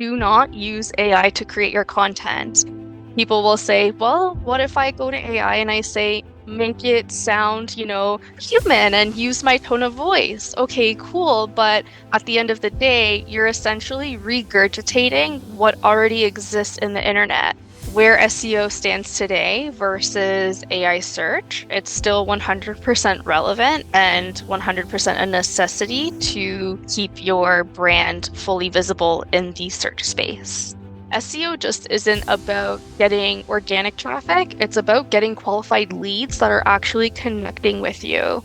do not use AI to create your content. People will say, well, what if I go to AI and I say, make it sound, human and use my tone of voice? Okay, cool. But at the end of the day, you're essentially regurgitating what already exists in the internet. Where SEO stands today versus AI search, it's still 100% relevant and 100% a necessity to keep your brand fully visible in the search space. SEO just isn't about getting organic traffic, it's about getting qualified leads that are actually connecting with you.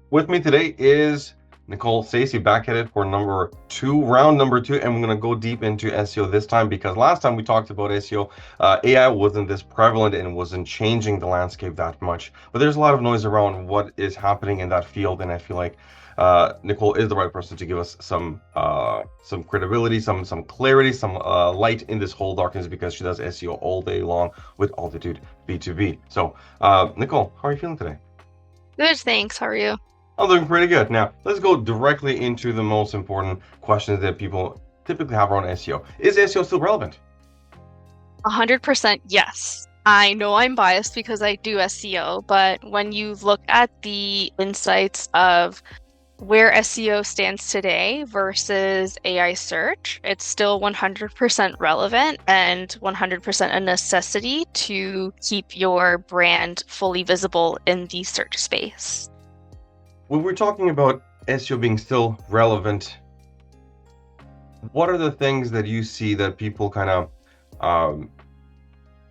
With me today is Nicholle Stacy, back at it for round number two, and we're going to go deep into SEO this time because last time we talked about SEO, AI wasn't this prevalent and wasn't changing the landscape that much. But there's a lot of noise around what is happening in that field, and I feel like Nicholle is the right person to give us some credibility, some clarity, some light in this whole darkness because she does SEO all day long with Altitude B2B. So, Nicholle, how are you feeling today? Good, thanks. How are you? I'm doing pretty good. Now, let's go directly into the most important questions that people typically have around SEO. Is SEO still relevant? 100% yes. I know I'm biased because I do SEO, but when you look at the insights of where SEO stands today versus AI search, it's still 100% relevant and 100% a necessity to keep your brand fully visible in the search space. When we're talking about SEO being still relevant, what are the things that you see that people kind of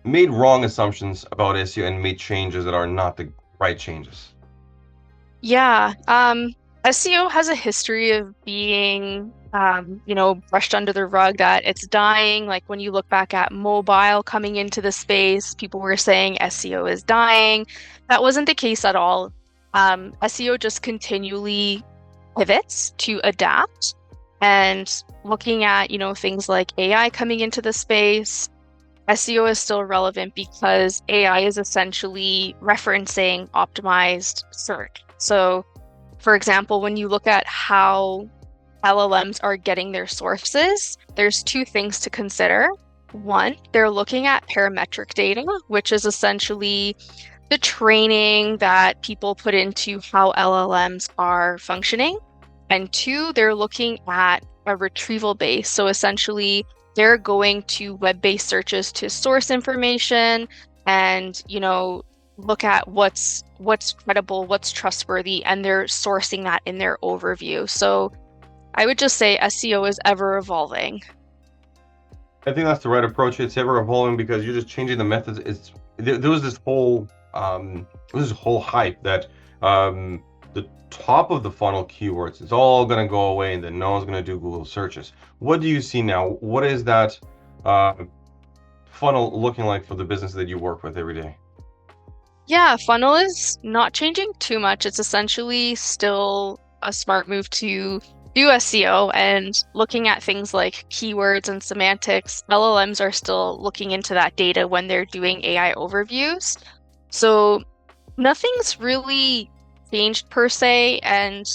made wrong assumptions about SEO and made changes that are not the right changes? Yeah, SEO has a history of being, brushed under the rug, that it's dying. Like when you look back at mobile coming into the space, people were saying SEO is dying. That wasn't the case at all. SEO just continually pivots to adapt, and looking at, things like AI coming into the space, SEO is still relevant because AI is essentially referencing optimized search. So, for example, when you look at how LLMs are getting their sources, there's two things to consider. One, they're looking at parametric data, which is essentially the training that people put into how LLMs are functioning. And two, they're looking at a retrieval base. So essentially, they're going to web-based searches to source information and, look at what's credible, what's trustworthy, and they're sourcing that in their overview. So I would just say SEO is ever evolving. I think that's the right approach. It's ever evolving because you're just changing the methods. There was this whole hype that the top of the funnel keywords, it's all going to go away and then no one's going to do Google searches. What do you see now? What is that funnel looking like for the business that you work with every day? Yeah, funnel is not changing too much. It's essentially still a smart move to do SEO, and looking at things like keywords and semantics. LLMs are still looking into that data when they're doing AI overviews. So nothing's really changed per se, and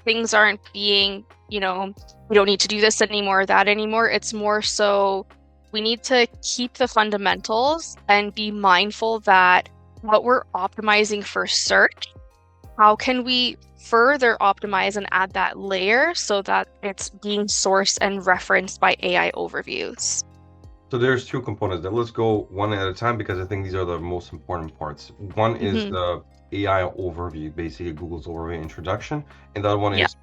things aren't being, we don't need to do this anymore, that anymore. It's more so we need to keep the fundamentals and be mindful that what we're optimizing for search, how can we further optimize and add that layer so that it's being sourced and referenced by AI overviews? So there's two components there. Let's go one at a time because I think these are the most important parts. One is the AI overview, basically Google's overview introduction, and the other one is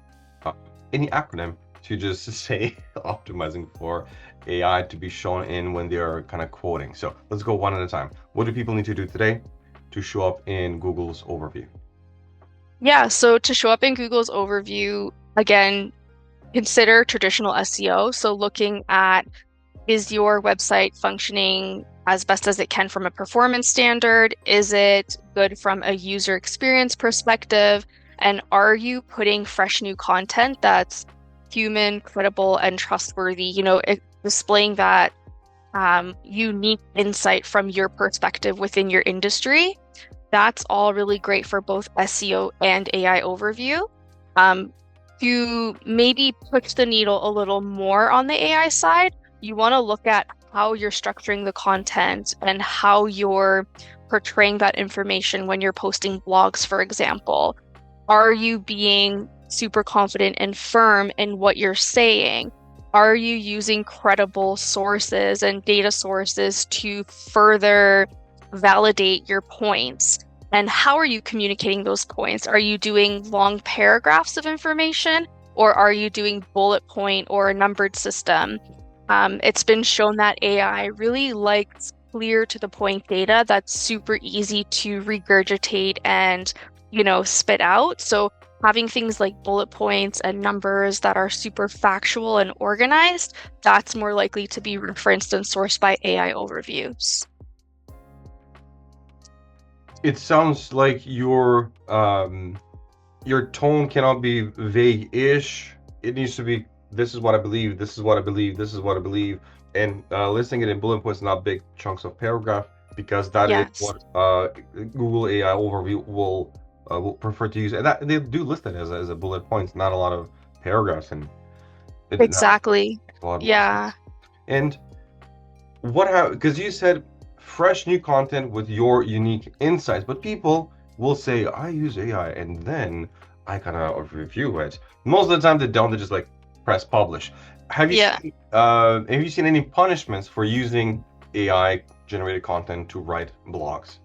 any acronym to just say optimizing for AI to be shown in when they are kind of quoting. So let's go one at a time. What do people need to do today to show up in Google's overview? Yeah, so to show up in Google's overview, again, consider traditional SEO. So looking at, is your website functioning as best as it can from a performance standard? Is it good from a user experience perspective? And are you putting fresh new content that's human, credible, and trustworthy? Displaying that unique insight from your perspective within your industry. That's all really great for both SEO and AI overview. to maybe push the needle a little more on the AI side, you want to look at how you're structuring the content and how you're portraying that information when you're posting blogs, for example. Are you being super confident and firm in what you're saying? Are you using credible sources and data sources to further validate your points? And how are you communicating those points? Are you doing long paragraphs of information, or are you doing bullet point or a numbered system? It's been shown that AI really likes clear to the point data that's super easy to regurgitate and, spit out. So having things like bullet points and numbers that are super factual and organized, that's more likely to be referenced and sourced by AI overviews. It sounds like your tone cannot be vague-ish. It needs to be, this is what I believe, this is what I believe, this is what I believe, and listing it in bullet points, not big chunks of paragraph, because that is what Google AI overview will prefer to use, and that they do list it as a bullet points, not a lot of paragraphs, and exactly. Yeah. And because you said fresh new content with your unique insights, but people will say, I use AI and then I kind of review it. Most of the time they don't, they just like press publish. Have you seen any punishments for using AI generated content to write blogs?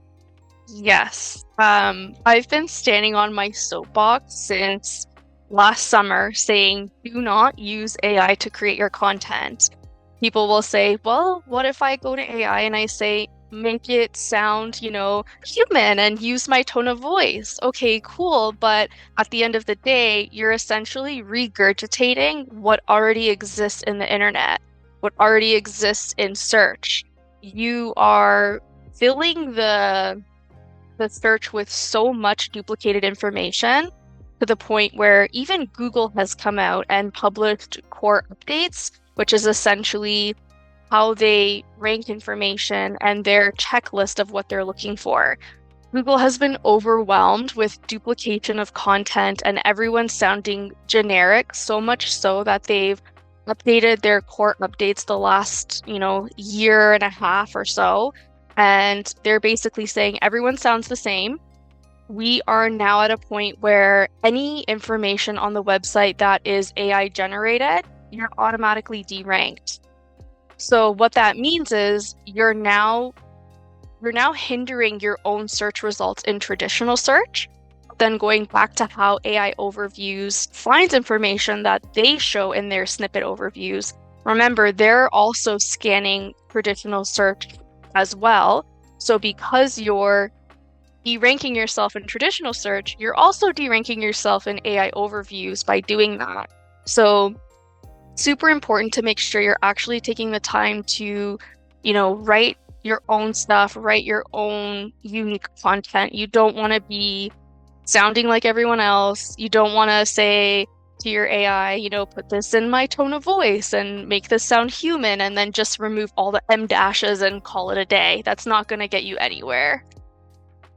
Yes. I've been standing on my soapbox since last summer saying, do not use AI to create your content. People will say, well, what if I go to AI and I say, make it sound, human and use my tone of voice? Okay, cool. But at the end of the day, you're essentially regurgitating what already exists in the internet, what already exists in search. You are filling the search with so much duplicated information to the point where even Google has come out and published core updates, which is essentially how they rank information and their checklist of what they're looking for. Google has been overwhelmed with duplication of content and everyone sounding generic, so much so that they've updated their core updates the last, year and a half or so. And they're basically saying everyone sounds the same. We are now at a point where any information on the website that is AI generated, you're automatically deranked. So what that means is you're now hindering your own search results in traditional search. Then going back to how AI overviews finds information that they show in their snippet overviews. Remember, they're also scanning traditional search as well. So because you're deranking yourself in traditional search, you're also deranking yourself in AI overviews by doing that. So super important to make sure you're actually taking the time to, write your own stuff, write your own unique content. You don't want to be sounding like everyone else. You don't want to say to your AI, put this in my tone of voice and make this sound human, and then just remove all the M dashes and call it a day. That's not going to get you anywhere.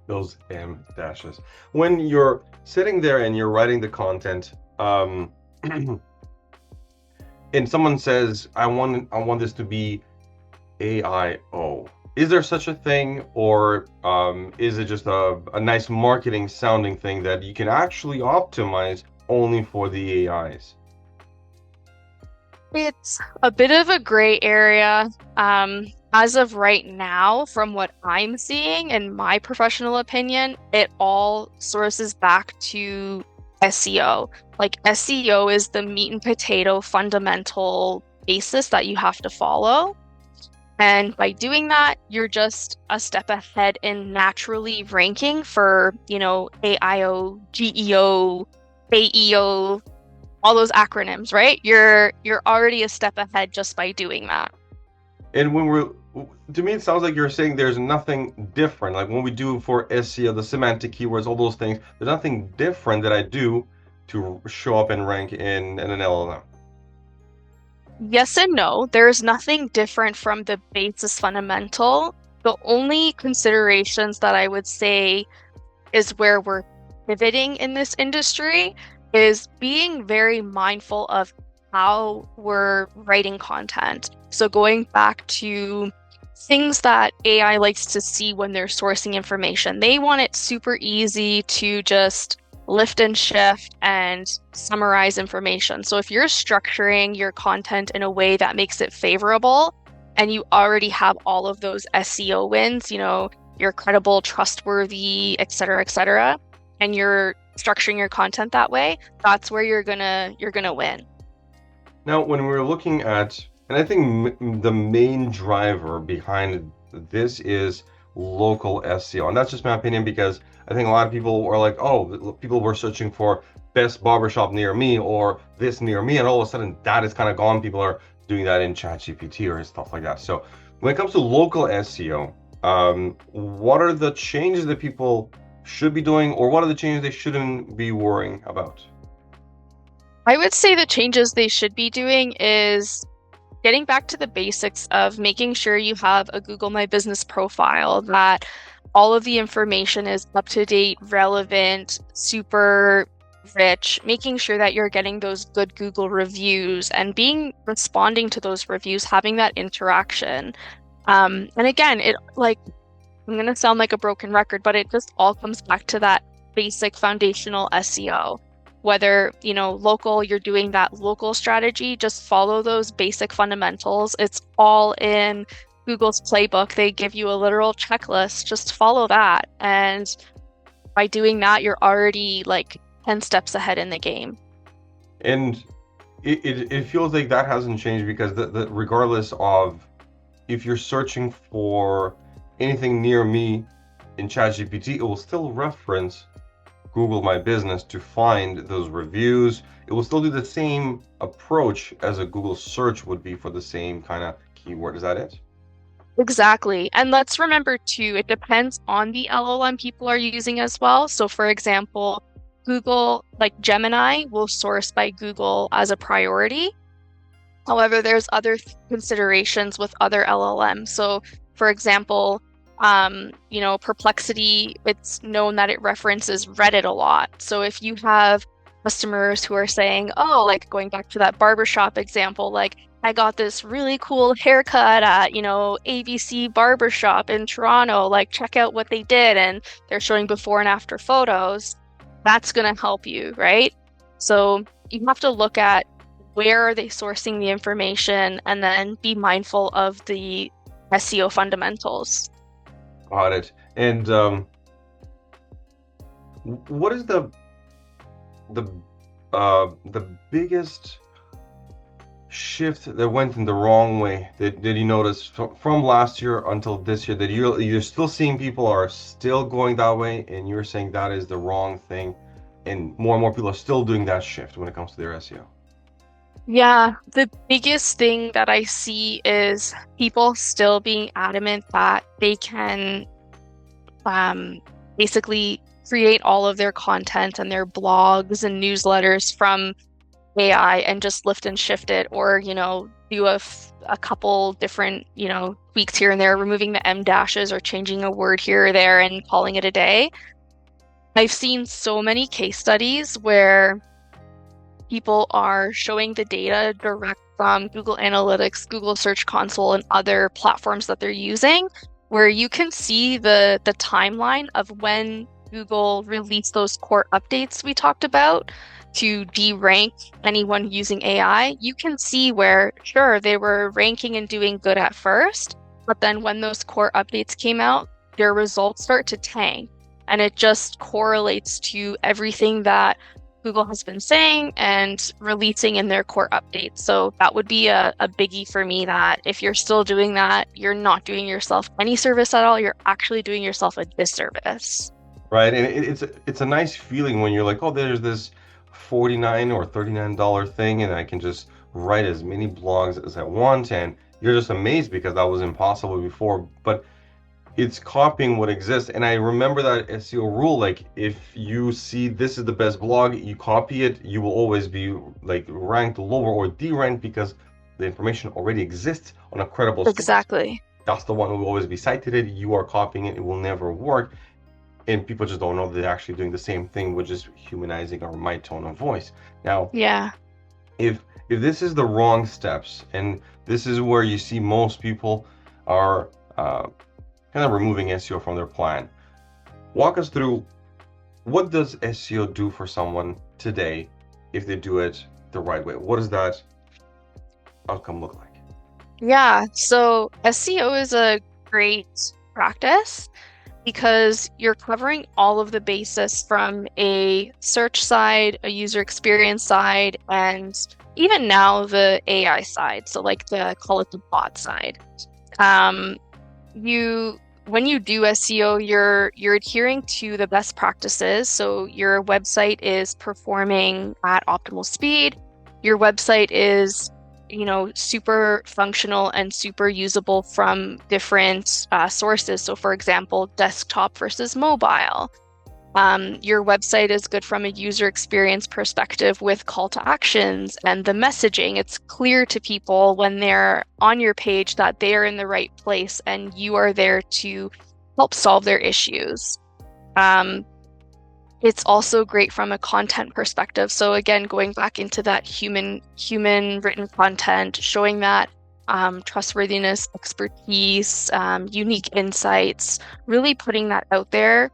Those M dashes. When you're sitting there and you're writing the content, and someone says, I want this to be AIO. Is there such a thing, or is it just a nice marketing sounding thing that you can actually optimize only for the AIs? It's a bit of a gray area. As of right now, from what I'm seeing, in my professional opinion, it all sources back to SEO. Like SEO is the meat and potato fundamental basis that you have to follow. And by doing that, you're just a step ahead in naturally ranking for, AIO, GEO, AEO, all those acronyms, right? You're already a step ahead just by doing that. And to me, it sounds like you're saying there's nothing different. Like when we do for SEO, the semantic keywords, all those things, there's nothing different that I do to show up and rank in an LLM. Yes and no. There's nothing different from the basis fundamental. The only considerations that I would say is where we're pivoting in this industry is being very mindful of how we're writing content. So going back to things that AI likes to see when they're sourcing information, they want it super easy to just lift and shift and summarize information. So if you're structuring your content in a way that makes it favorable, and you already have all of those SEO wins, you're credible, trustworthy, et cetera, and you're structuring your content that way, that's where you're gonna win. Now, when we're looking at, and I think the main driver behind this is local SEO, and that's just my opinion because I think a lot of people are like, oh, people were searching for best barbershop near me or this near me, and all of a sudden that is kind of gone. People are doing that in ChatGPT or stuff like that. So when it comes to local SEO, what are the changes that people should be doing, or what are the changes they shouldn't be worrying about? I would say the changes they should be doing is getting back to the basics of making sure you have a Google My Business profile, that all of the information is up to date, relevant, super rich, making sure that you're getting those good Google reviews and responding to those reviews, having that interaction. And again, I'm gonna sound like a broken record, but it just all comes back to that basic foundational SEO. Whether, local, you're doing that local strategy, just follow those basic fundamentals. It's all in Google's playbook. They give you a literal checklist, just follow that. And by doing that, you're already like 10 steps ahead in the game. And it feels like that hasn't changed because regardless of if you're searching for anything near me in ChatGPT, it will still reference Google My Business to find those reviews. It will still do the same approach as a Google search would be for the same kind of keyword. Is that it? Exactly. And let's remember too, it depends on the LLM people are using as well. So for example, Google, like Gemini, will source by Google as a priority. However, there's other considerations with other LLMs. So for example, Perplexity, it's known that it references Reddit a lot. So if you have customers who are saying, oh, like going back to that barbershop example, like I got this really cool haircut at, ABC Barbershop in Toronto, like check out what they did, and they're showing before and after photos, that's going to help you, right? So you have to look at where are they sourcing the information and then be mindful of the SEO fundamentals. Got it. And what is the biggest shift that went in the wrong way? Did you notice from last year until this year that you're still seeing people are still going that way, and you're saying that is the wrong thing, and more people are still doing that shift when it comes to their SEO? Yeah, the biggest thing that I see is people still being adamant that they can basically create all of their content and their blogs and newsletters from AI and just lift and shift it, or, do a couple different, tweaks here and there, removing the M dashes or changing a word here or there and calling it a day. I've seen so many case studies where people are showing the data direct from Google Analytics, Google Search Console, and other platforms that they're using, where you can see the timeline of when Google released those core updates we talked about to de-rank anyone using AI. You can see where, sure, they were ranking and doing good at first, but then when those core updates came out, their results start to tank. And it just correlates to everything that Google has been saying and releasing in their core updates. So that would be a biggie for me, that if you're still doing that, you're not doing yourself any service at all. You're actually doing yourself a disservice. Right. And it's a nice feeling when you're like, oh, there's this $49 or $39 thing, and I can just write as many blogs as I want, and you're just amazed because that was impossible before. But it's copying what exists. And I remember that SEO rule, like if you see this is the best blog, you copy it, you will always be like ranked lower or de-ranked because the information already exists on a credible source. Exactly. That's the one who will always be cited. You are copying it, it will never work. and people just don't know that they're actually doing the same thing with just humanizing our my tone of voice. Now, Yeah. if this is the wrong steps, and this is where you see most people are kind of removing SEO from their plan, walk us through what does SEO do for someone today if they do it the right way? What does that outcome look like? Yeah. So SEO is a great practice because you're covering all of the bases from a search side, a user experience side, and even now the AI side. So like call it the bot side. Um, you when you do SEO, you're adhering to the best practices. So your website is performing at optimal speed. Your website is, super functional and super usable from different sources. So, for example, desktop versus mobile. Your website is good from a user experience perspective with call to actions and the messaging. It's clear to people when they're on your page that they are in the right place and you are there to help solve their issues. Um, it's also great from a content perspective. So again, going back into that human written content, showing that trustworthiness, expertise, unique insights, really putting that out there.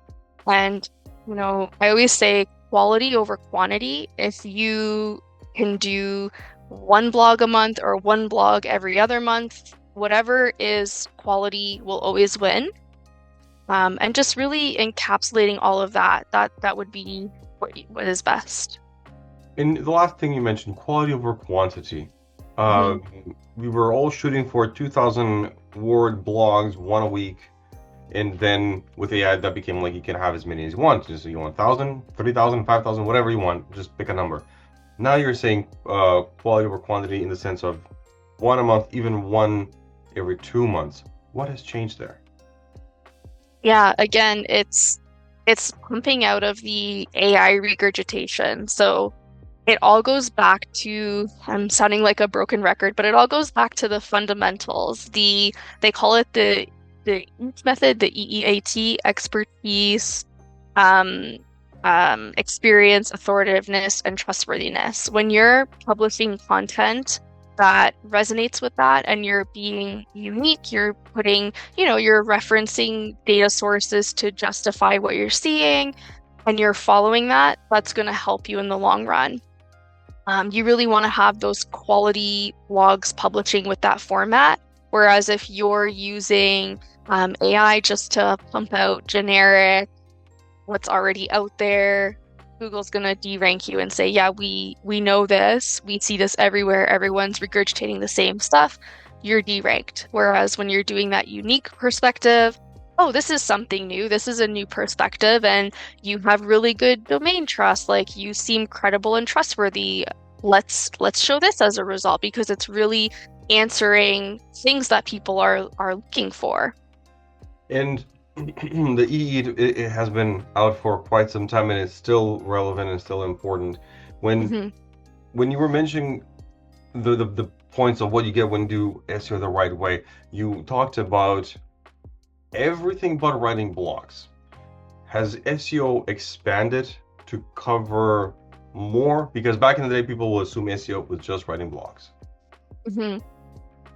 And I always say quality over quantity. If you can do one blog a month or one blog every other month, whatever is quality will always win. And just really encapsulating all of that would be what is best. And the last thing you mentioned, quality over quantity. Hmm. We were all shooting for 2,000 word blogs, one a week. And then with AI, that became like you can have as many as you want. Just you want 1,000, 3,000, 5,000, whatever you want. Just pick a number. Now you're saying quality over quantity in the sense of one a month, even one every 2 months. What has changed there? Yeah, again, it's pumping out of the AI regurgitation. So it all goes back to, I'm sounding like a broken record, but it all goes back to the fundamentals. They call it the EAT method, the EEAT, expertise, um, experience, authoritativeness, and trustworthiness. When you're publishing content that resonates with that and you're being unique, you're putting, you're referencing data sources to justify what you're seeing, and you're following that, that's going to help you in the long run. You really want to have those quality blogs publishing with that format. Whereas if you're using AI just to pump out generic, what's already out there, Google's going to derank you and say, yeah, we know this. We see this everywhere. Everyone's regurgitating the same stuff. You're deranked. Whereas when you're doing that unique perspective, oh, this is something new. This is a new perspective, and you have really good domain trust. Like you seem credible and trustworthy. Let's show this as a result because it's really answering things that people are looking for. And the EE it has been out for quite some time and it's still relevant and still important. When Hmm. when you were mentioning the points of what you get when you do SEO the right way, you talked about everything but writing blogs. Has SEO expanded to cover more? Because back in the day, people will assume SEO was just writing blogs. Hmm.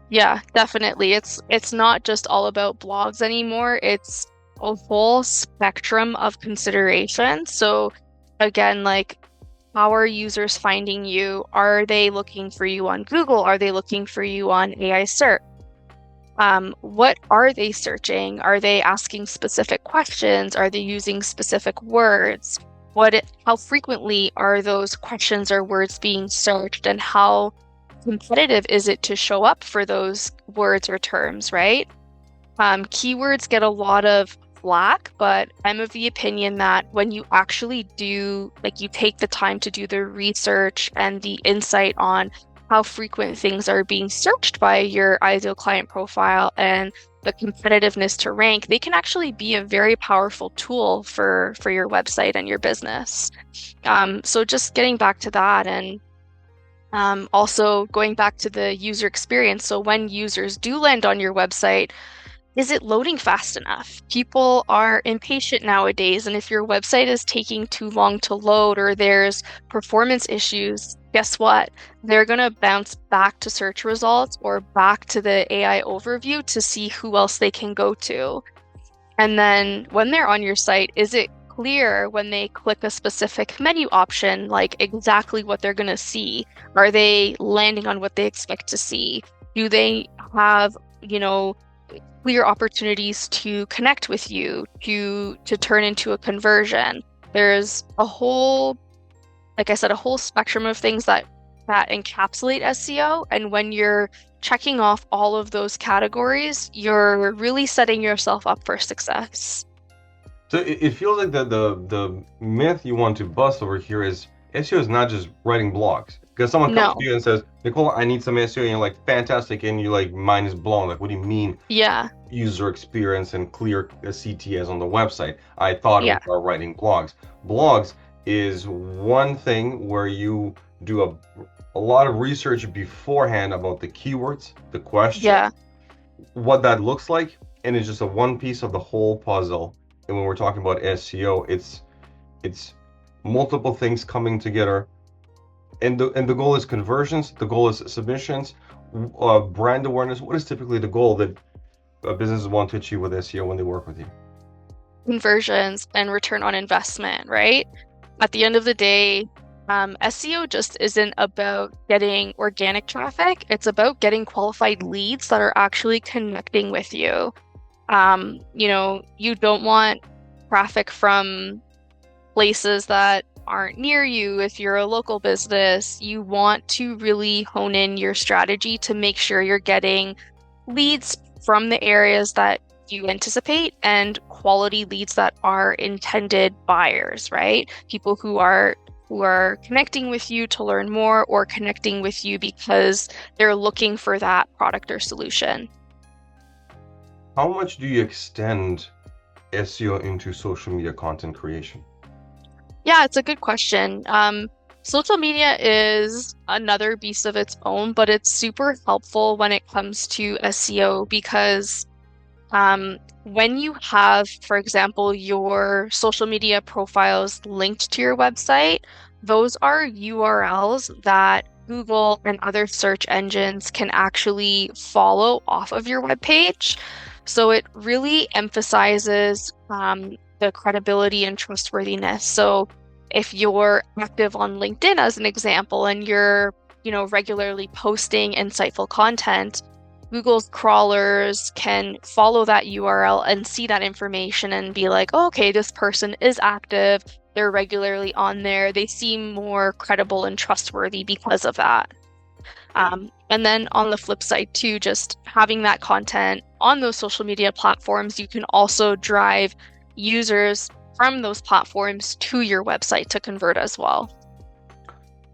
Yeah, definitely. It's not just all about blogs anymore. It's a whole spectrum of consideration. So again, like how are users finding you? Are they looking for you on Google? Are they looking for you on AI search? What are they searching? Are they asking specific questions? Are they using specific words? How frequently are those questions or words being searched, and how competitive is it to show up for those words or terms, right? Keywords get a lot of flack, but I'm of the opinion that when you actually do, like you take the time to do the research and the insight on how frequent things are being searched by your ideal client profile and the competitiveness to rank, they can actually be a very powerful tool for your website and your business. So just getting back to that, and also going back to the user experience. So when users do land on your website, is it loading fast enough? People are impatient nowadays, and if your website is taking too long to load or there's performance issues, guess what? They're going to bounce back to search results or back to the AI overview to see who else they can go to. And then when they're on your site, is it clear when they click a specific menu option, like exactly what they're going to see? Are they landing on what they expect to see? Do they have, clear opportunities to connect with you, to turn into a conversion? There's a whole, like I said, a whole spectrum of things that encapsulate SEO. And when you're checking off all of those categories, you're really setting yourself up for success. So it feels like the myth you want to bust over here is SEO is not just writing blogs. Because someone comes to No. you and says, Nicholle, I need some SEO, and you're like, fantastic, and you're like, mind is blown. Like, what do you mean Yeah. user experience and clear CTAs on the website? I thought it was Yeah. about writing blogs. Blogs is one thing where you do a lot of research beforehand about the keywords, the question, Yeah. what that looks like, and it's just a one piece of the whole puzzle. And when we're talking about SEO, it's multiple things coming together, and the goal is conversions, the goal is submissions, brand awareness. What is typically the goal that businesses want to achieve with SEO when they work with you? Conversions and return on investment, right? At the end of the day, SEO just isn't about getting organic traffic. It's about getting qualified leads that are actually connecting with you. You don't want traffic from places that aren't near you. If you're a local business, you want to really hone in your strategy to make sure you're getting leads from the areas that you anticipate and quality leads that are intended buyers, right? People who are connecting with you to learn more or connecting with you because they're looking for that product or solution. How much do you extend SEO into social media content creation? Yeah, it's a good question. Social media is another beast of its own, but it's super helpful when it comes to SEO because when you have, for example, your social media profiles linked to your website, those are URLs that Google and other search engines can actually follow off of your webpage. So it really emphasizes the credibility and trustworthiness. So if you're active on LinkedIn as an example and you're, regularly posting insightful content, Google's crawlers can follow that URL and see that information and be like, oh, okay, this person is active. They're regularly on there. They seem more credible and trustworthy because of that. And then on the flip side too, just having that content on those social media platforms, you can also drive users from those platforms to your website to convert as well.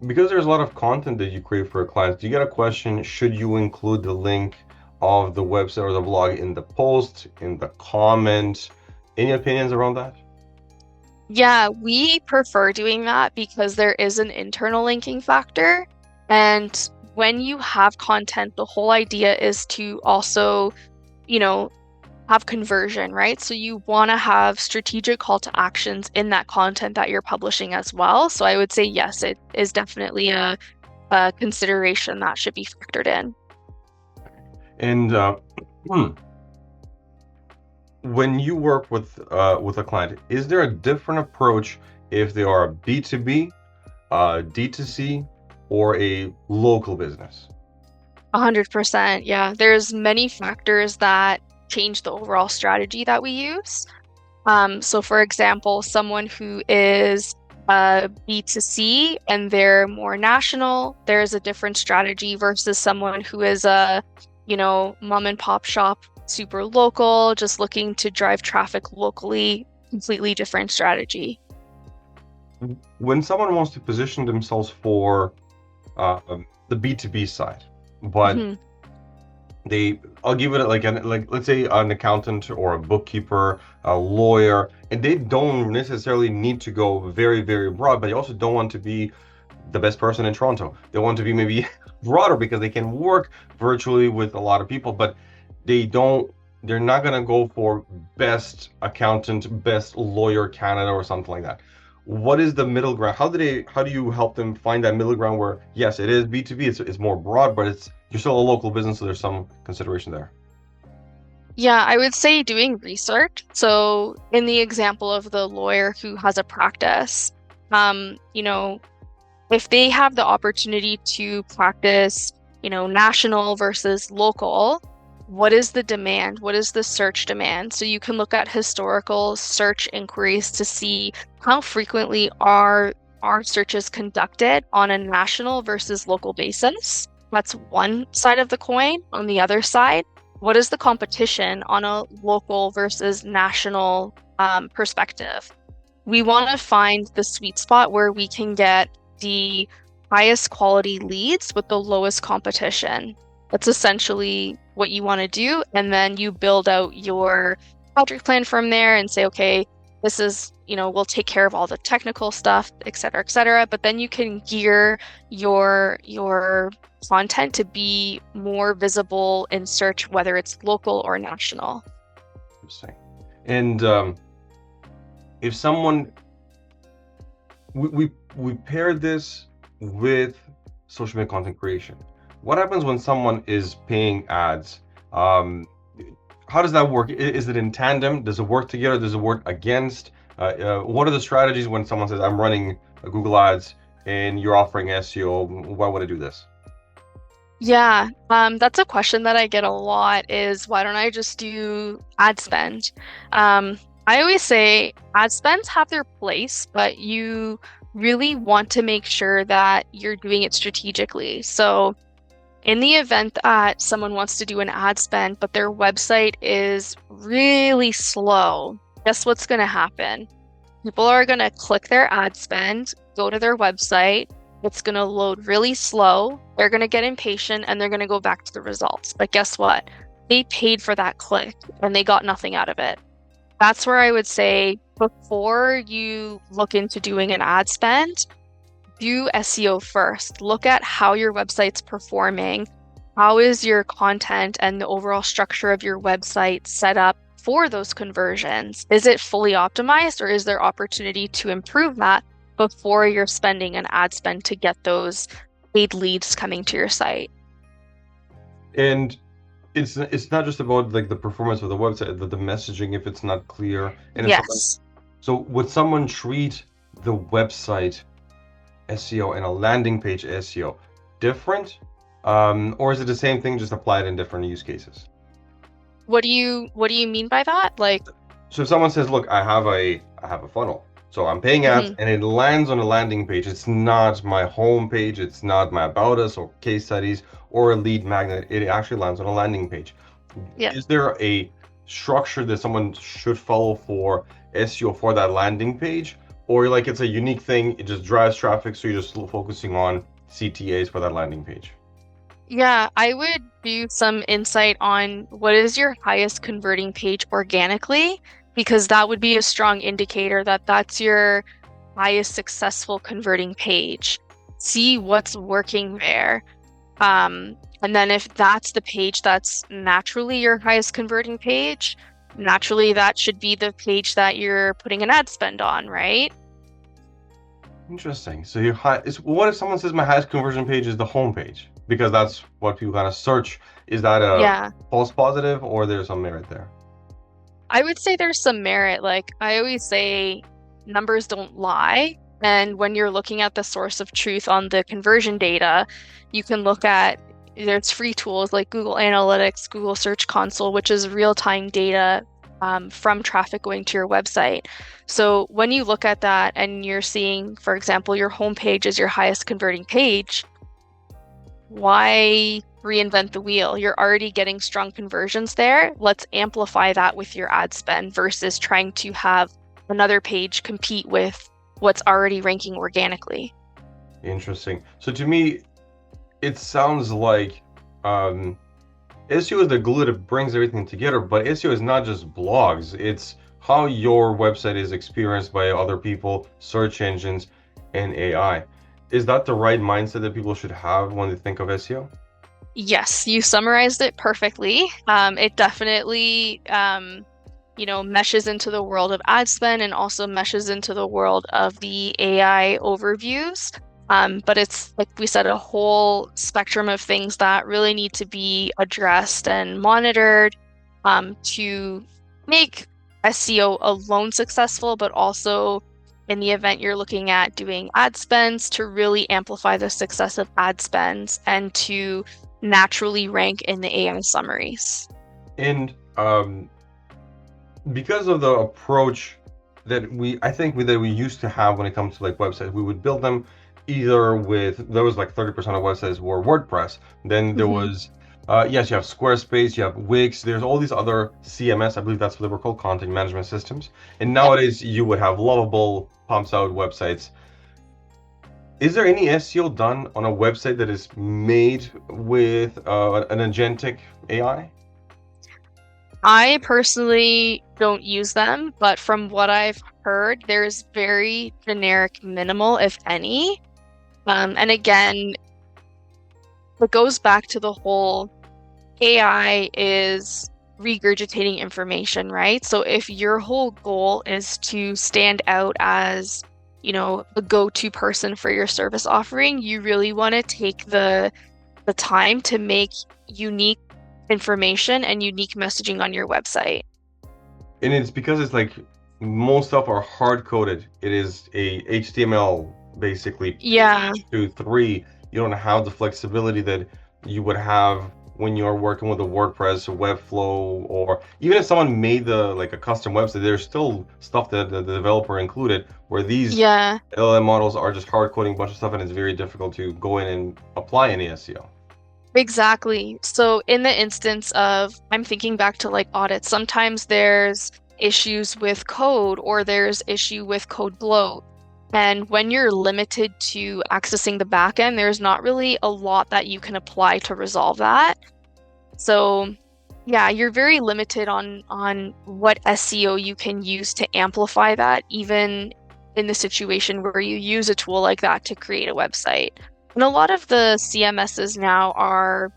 Because there's a lot of content that you create for your clients, do you get a question, should you include the link of the website or the blog in the post, in the comment? Any opinions around that? Yeah, we prefer doing that because there is an internal linking factor. And when you have content, the whole idea is to also, have conversion, right? So you want to have strategic call to actions in that content that you're publishing as well. So I would say, yes, it is definitely a consideration that should be factored in. And when you work with a client, is there a different approach if they are a B2B, D2C, or a local business? 100%. Yeah, there's many factors that change the overall strategy that we use. So for example, someone who is B2C and they're more national, there's a different strategy versus someone who is a, mom and pop shop, super local, just looking to drive traffic locally, completely different strategy. When someone wants to position themselves for the B2B side, but Mhm. I'll give it like let's say an accountant or a bookkeeper, a lawyer, and they don't necessarily need to go very, very broad, but they also don't want to be the best person in Toronto. They want to be maybe broader because they can work virtually with a lot of people, but they don't they're not gonna go for best accountant, best lawyer Canada or something like that. What is the middle ground? How do you help them find that middle ground where, yes, it is B2B, it's more broad, but you're still a local business, so there's some consideration there. Yeah, I would say doing research. So in the example of the lawyer who has a practice, you know, if they have the opportunity to practice, national versus local, what is the demand? What is the search demand? So you can look at historical search inquiries to see how frequently are our searches conducted on a national versus local basis. That's one side of the coin. On the other side, what is the competition on a local versus national perspective? We want to find the sweet spot where we can get the highest quality leads with the lowest competition. That's essentially what you want to do. And then you build out your project plan from there and say, okay, this is, we'll take care of all the technical stuff, et cetera, et cetera. But then you can gear your content to be more visible in search, whether it's local or national. Interesting. And if someone, we paired this with social media content creation. What happens when someone is paying ads? How does that work? Is it in tandem? Does it work together? Does it work against? What are the strategies when someone says, I'm running Google Ads and you're offering SEO? Why would I do this? Yeah, that's a question that I get a lot is why don't I just do ad spend? I always say ad spends have their place, but you really want to make sure that you're doing it strategically. So in the event that someone wants to do an ad spend, but their website is really slow, guess what's going to happen? People are going to click their ad spend, go to their website. It's going to load really slow. They're going to get impatient and they're going to go back to the results. But guess what? They paid for that click and they got nothing out of it. That's where I would say before you look into doing an ad spend, do SEO first. Look at how your website's performing. How is your content and the overall structure of your website set up for those conversions? Is it fully optimized or is there opportunity to improve that before you're spending an ad spend to get those paid leads coming to your site? And it's not just about like the performance of the website, the messaging if it's not clear. And Yes. So would someone treat the website SEO and a landing page SEO different? Or is it the same thing, just applied in different use cases? What do you mean by that? Like, so if someone says, look, I have a funnel. So I'm paying ads and it lands on a landing page. It's not my home page. It's not my about us or case studies or a lead magnet. It actually lands on a landing page. yeah. Is there a structure that someone should follow for SEO for that landing page? Or like it's a unique thing, it just drives traffic, so you're just focusing on CTAs for that landing page? Yeah, I would do some insight on what is your highest converting page organically, because that would be a strong indicator that that's your highest successful converting page. See what's working there. And then if that's the page that's naturally your highest converting page, naturally that should be the page that you're putting an ad spend on, right? Interesting. So what if someone says my highest conversion page is the home page? Because that's what people kind of search. Is that a false positive or there's some merit there? I would say there's some merit. Like I always say, numbers don't lie. And when you're looking at the source of truth on the conversion data, you can look at there's free tools like Google Analytics, Google Search Console, which is real-time data from traffic going to your website. So when you look at that and you're seeing, for example, your homepage is your highest converting page, why reinvent the wheel? You're already getting strong conversions there. Let's amplify that with your ad spend versus trying to have another page compete with what's already ranking organically. Interesting. So to me, it sounds like SEO is the glue that brings everything together, but SEO is not just blogs. It's how your website is experienced by other people, search engines, and AI. Is that the right mindset that people should have when they think of SEO? Yes, you summarized it perfectly. It definitely, meshes into the world of ad spend and also meshes into the world of the AI overviews. But it's, like we said, a whole spectrum of things that really need to be addressed and monitored, to make SEO alone successful, but also in the event you're looking at doing ad spends to really amplify the success of ad spends and to naturally rank in the AI summaries. And because of the approach I think that we used to have when it comes to like websites, we would build them either with, there was like 30% of websites were WordPress. Then there Hmm. was, yes, you have Squarespace, you have Wix, there's all these other CMS, I believe that's what they were called, content management systems. And Yep. nowadays you would have lovable, pumps out websites. Is there any SEO done on a website that is made with an agentic AI? I personally don't use them, but from what I've heard, there's very generic minimal, if any. And again, it goes back to the whole AI is regurgitating information, right? So if your whole goal is to stand out as, a go-to person for your service offering, you really want to take the time to make unique information and unique messaging on your website. And it's because it's like most stuff are hard coded. It is a HTML basically Yeah, 2, 3. You don't have the flexibility that you would have when you're working with a WordPress or Webflow, or even if someone made the like a custom website, there's still stuff that the developer included where these yeah, LLM models are just hard coding a bunch of stuff and it's very difficult to go in and apply any SEO. exactly. So in the instance of, I'm thinking back to like audits, sometimes there's issues with code or there's issue with code bloat. And when you're limited to accessing the backend, there's not really a lot that you can apply to resolve that. So yeah, you're very limited on what SEO you can use to amplify that, even in the situation where you use a tool like that to create a website. And a lot of the CMSs now are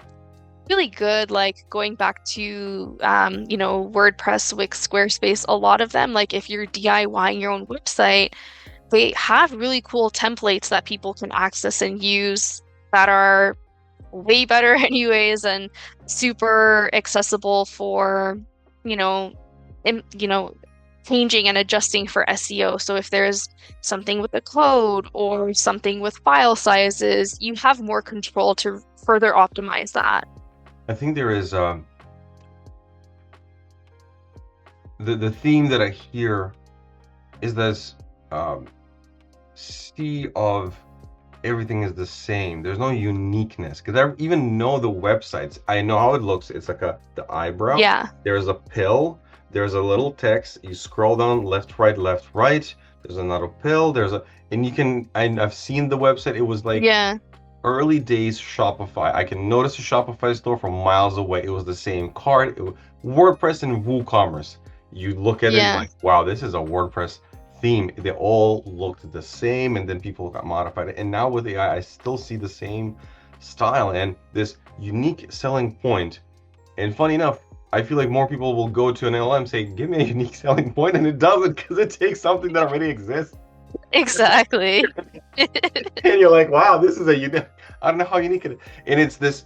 really good, like going back to WordPress, Wix, Squarespace, a lot of them, like if you're DIYing your own website, they have really cool templates that people can access and use that are way better anyways and super accessible for, you know, you know, changing and adjusting for SEO. So if there's something with the code or something with file sizes, you have more control to further optimize that. I think there is the theme that I hear is this um, sea of everything is the same. There's no uniqueness because I even know the websites. I know how it looks. It's like the eyebrow. Yeah. There's a pill. There's a little text. You scroll down left, right, left, right. There's another pill. And you can. I've seen the website. It was like Yeah. early days Shopify. I can notice a Shopify store from miles away. It was the same card. WordPress and WooCommerce. You look at it and Yeah. like, wow, this is a WordPress theme. They all looked the same, and then people got modified. And now with AI, I still see the same style and this unique selling point. And funny enough, I feel like more people will go to an LLM and say, give me a unique selling point, and it doesn't because it takes something that already exists. Exactly. And you're like, wow, this is a unique, I don't know how unique it is. And it's this,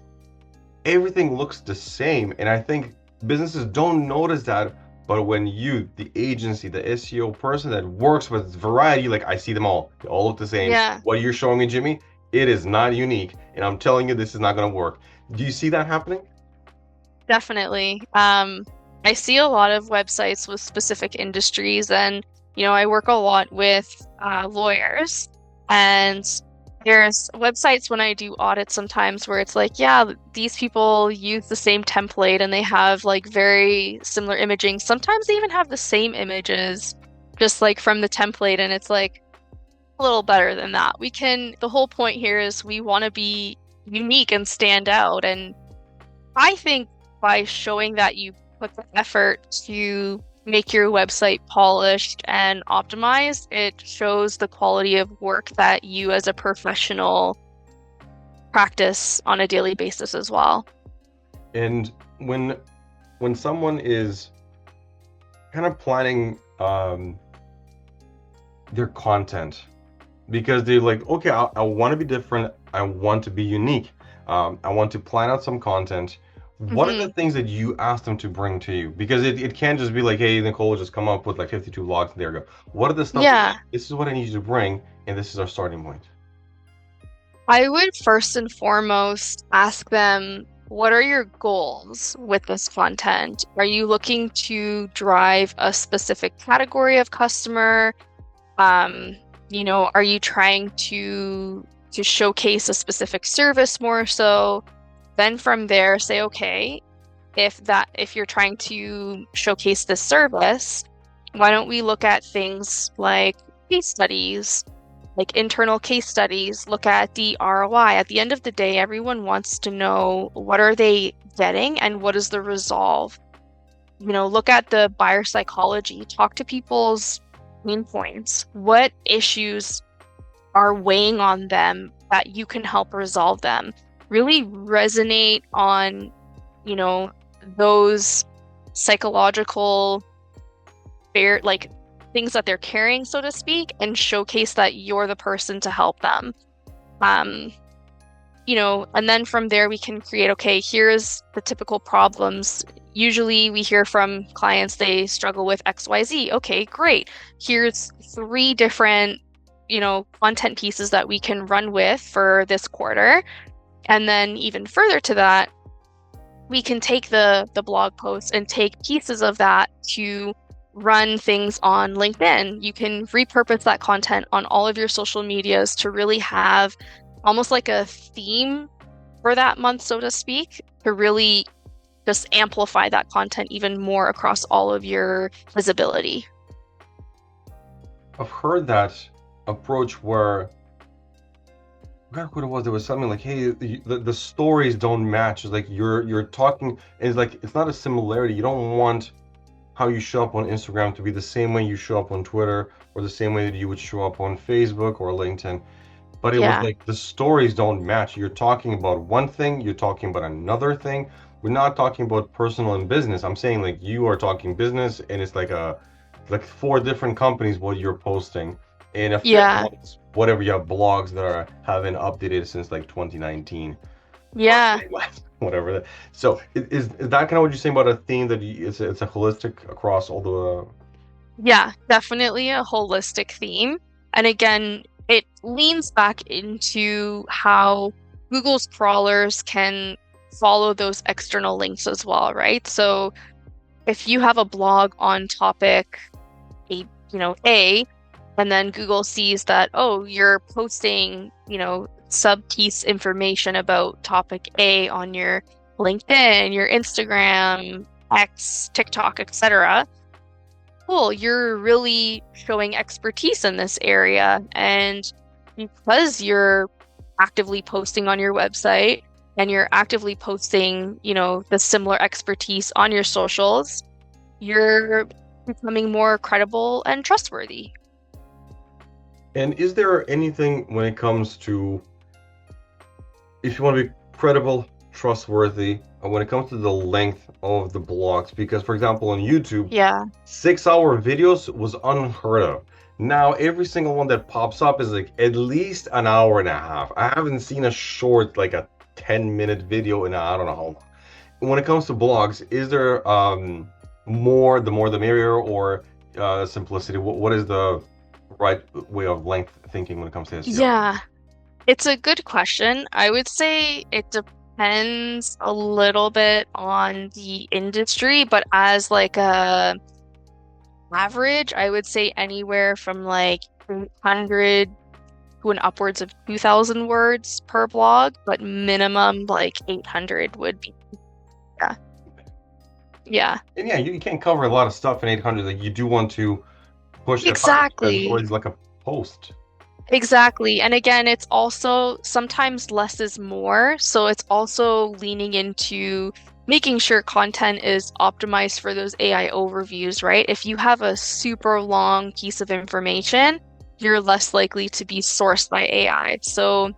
everything looks the same. And I think businesses don't notice that. But when you, the agency, the SEO person that works with variety, like I see them all, they all look the same. Yeah, What you're showing me, Jimmy, it is not unique. And I'm telling you, this is not going to work. Do you see that happening? definitely. I see a lot of websites with specific industries, and I work a lot with lawyers, and there's websites when I do audits sometimes where it's like, yeah, these people use the same template and they have like very similar imaging. Sometimes they even have the same images, just like from the template, and it's like a little better than that. The whole point here is we want to be unique and stand out, and I think by showing that you put the effort to make your website polished and optimized, it shows the quality of work that you as a professional practice on a daily basis as well. And when someone is kind of planning their content, because they're like, okay, I want to be different, I want to be unique, I want to plan out some content. What are the Hmm. things that you ask them to bring to you? Because it can't just be like, hey, Nicholle, just come up with like 52 blogs and there you go. What are the stuff that Yeah, this is what I need you to bring, and this is our starting point? I would first and foremost ask them, what are your goals with this content? Are you looking to drive a specific category of customer? Um, are you trying to showcase a specific service more so? Then from there, say, okay, if you're trying to showcase this service, why don't we look at things like case studies, like internal case studies, look at the ROI. At the end of the day, everyone wants to know what are they getting and what is the resolve. Look at the buyer psychology, talk to people's pain points. What issues are weighing on them that you can help resolve them? Really resonate on, you know, those psychological fear, like things that they're carrying, so to speak, and showcase that you're the person to help them. Um, and then from there we can create, okay, here's the typical problems. Usually we hear from clients they struggle with XYZ. Okay, great. Here's three different, content pieces that we can run with for this quarter. And then even further to that, we can take the blog posts and take pieces of that to run things on LinkedIn. You can repurpose that content on all of your social medias to really have almost like a theme for that month, so to speak, to really just amplify that content even more across all of your visibility. I've heard that approach where I forgot what it was. There was something like, hey, the stories don't match. It's like you're talking, and it's like it's not a similarity. You don't want how you show up on Instagram to be the same way you show up on Twitter or the same way that you would show up on Facebook or LinkedIn. But it was Yeah. like the stories don't match. You're talking about one thing, you're talking about another thing. We're not talking about personal and business. I'm saying like you are talking business, and it's like four different companies what you're posting, and a fifth Yeah. one's whatever you have blogs that haven't updated since like 2019 or Yeah. whatever that. So is that kind of what you're saying about a theme that it's a holistic across all the Yeah, definitely a holistic theme. And again, it leans back into how Google's crawlers can follow those external links as well, right? So if you have a blog on topic A, and then Google sees that, oh, you're posting, sub-piece information about topic A on your LinkedIn, your Instagram, X, TikTok, etc. Cool, you're really showing expertise in this area. And because you're actively posting on your website and you're actively posting, the similar expertise on your socials, you're becoming more credible and trustworthy. And is there anything when it comes to if you want to be credible, trustworthy, when it comes to the length of the blogs? Because, for example, on YouTube, Yeah. 6-hour videos was unheard of. Now, every single one that pops up is like at least an hour and a half. I haven't seen a short, like a 10-minute video in I don't know how long. When it comes to blogs, is there the more the merrier, or simplicity? What is the right way of length thinking when it comes to SEO? Yeah. It's a good question. I would say it depends a little bit on the industry, but as like a average, I would say anywhere from like 800 to an upwards of 2,000 words per blog, but minimum like 800 would be. Yeah. Yeah. And yeah, you can't cover a lot of stuff in 800. Like you do want to push it hard because Exactly. otherwise, like a post. Exactly. And again, it's also sometimes less is more. So it's also leaning into making sure content is optimized for those AI overviews, right? If you have a super long piece of information, you're less likely to be sourced by AI. So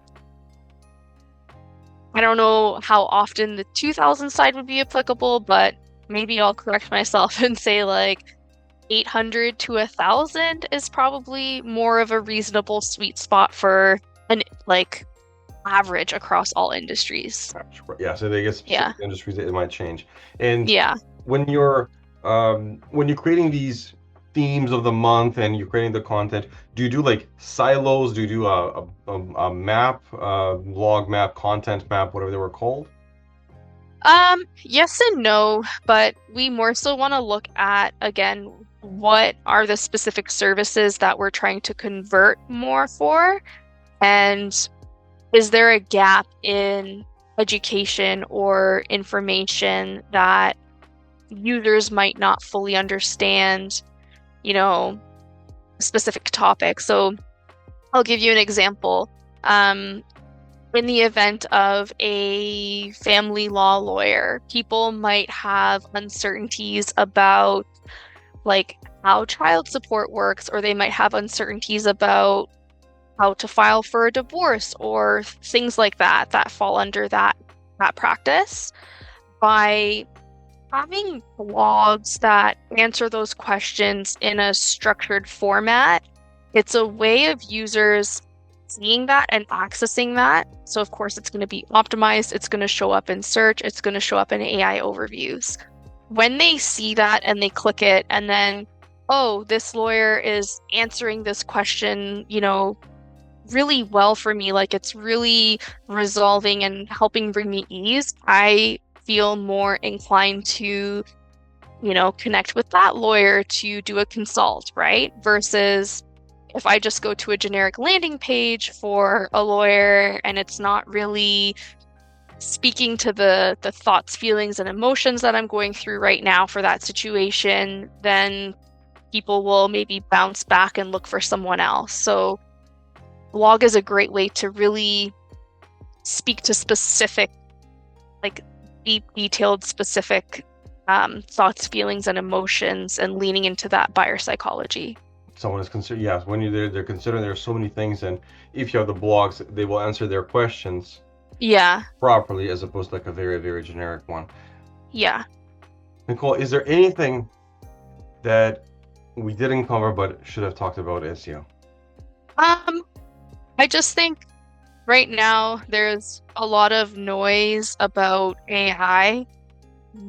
I don't know how often the 2000 side would be applicable, but maybe I'll correct myself and say like 800 to 1,000 is probably more of a reasonable sweet spot for an like average across all industries. Yeah, so they get Yeah. specific industries that it might change. And Yeah. when you're creating these themes of the month and you're creating the content, do you do like silos? Do you do a map, log map, content map, whatever they were called? Yes and no, but we more so want to look at, again, what are the specific services that we're trying to convert more for? And is there a gap in education or information that users might not fully understand, you know, specific topics? So I'll give you an example. In the event of a family law lawyer, people might have uncertainties about like how child support works, or they might have uncertainties about how to file for a divorce or things like that that fall under that practice. By having blogs that answer those questions in a structured format, it's a way of users seeing that and accessing that. So of course it's going to be optimized, it's going to show up in search, it's going to show up in AI overviews. When they see that and they click it and then, oh, this lawyer is answering this question, really well for me, like it's really resolving and helping bring me ease, I feel more inclined to, connect with that lawyer to do a consult, right? Versus if I just go to a generic landing page for a lawyer and it's not really speaking to the thoughts, feelings, and emotions that I'm going through right now for that situation, then people will maybe bounce back and look for someone else. So blog is a great way to really speak to specific, like deep, detailed, specific thoughts, feelings, and emotions, and leaning into that buyer psychology. Someone is considered, yes, when you're there, they're considering there are so many things, and if you have the blogs, they will answer their questions Yeah. properly as opposed to like a very, very generic one. Yeah. Nicholle, is there anything that we didn't cover but should have talked about SEO? I just think right now there's a lot of noise about AI.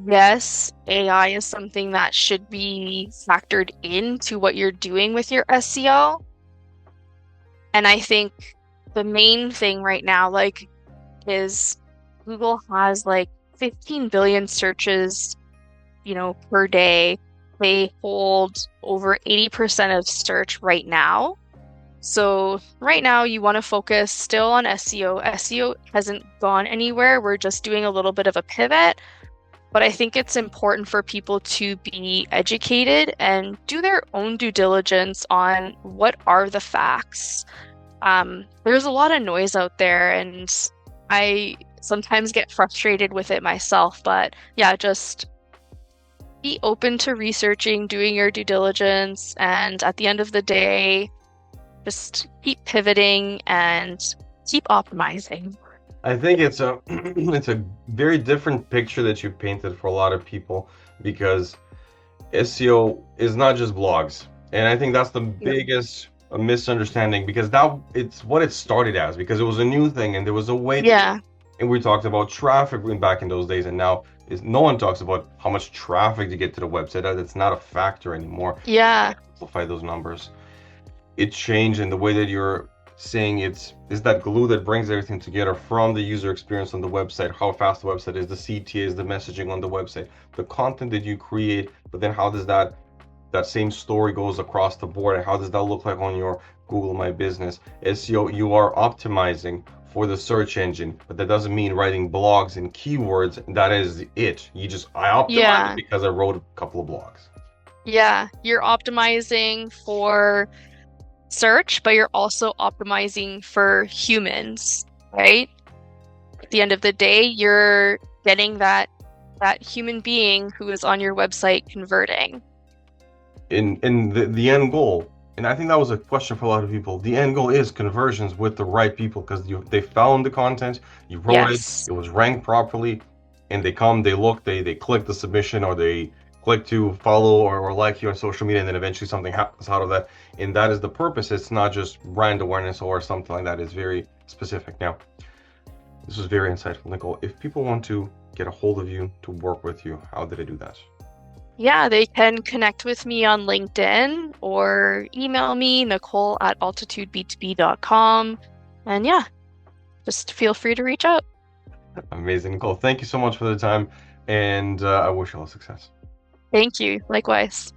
Yes, AI is something that should be factored into what you're doing with your SEO. And I think the main thing right now, is Google has 15 billion searches, per day. They hold over 80% of search right now. So right now you want to focus still on SEO. SEO hasn't gone anywhere. We're just doing a little bit of a pivot. But I think it's important for people to be educated and do their own due diligence on what are the facts. There's a lot of noise out there, and I sometimes get frustrated with it myself. But yeah, just be open to researching, doing your due diligence, and at the end of the day, just keep pivoting and keep optimizing. I think it's a it's a very different picture that you painted for a lot of people, because SEO is not just blogs. And I think that's the biggest misunderstanding, because that it's what it started as, because it was a new thing and there was a way to, Yeah. and we talked about traffic back in those days, and now no one talks about how much traffic to get to the website. That's not a factor anymore. Yeah. Simplify those numbers. It changed in the way that you're saying is that glue that brings everything together, from the user experience on the website, how fast the website is, the CTAs, the messaging on the website, the content that you create, but then how does that same story goes across the board, and how does that look like on your Google My Business? SEO, you are optimizing for the search engine, but that doesn't mean writing blogs and keywords. That is it. I optimize it because I wrote a couple of blogs. Yeah, you're optimizing for search, but you're also optimizing for humans, right? At the end of the day, you're getting that human being who is on your website converting. In the end goal And I think that was a question for a lot of people. The end goal is conversions with the right people because they found the content, you wrote it, Yes. it was ranked properly, and they come, they look, they click the submission or they click to follow or like you on social media, and then eventually something happens out of that. And that is the purpose. It's not just brand awareness or something like that. It's very specific. Now, this was very insightful, Nicholle. If people want to get a hold of you to work with you, how did they do that? Yeah, they can connect with me on LinkedIn or email me, Nicholle@altitudeb2b.com. And yeah, just feel free to reach out. Amazing, Nicholle. Thank you so much for the time, and I wish you all success. Thank you. Likewise.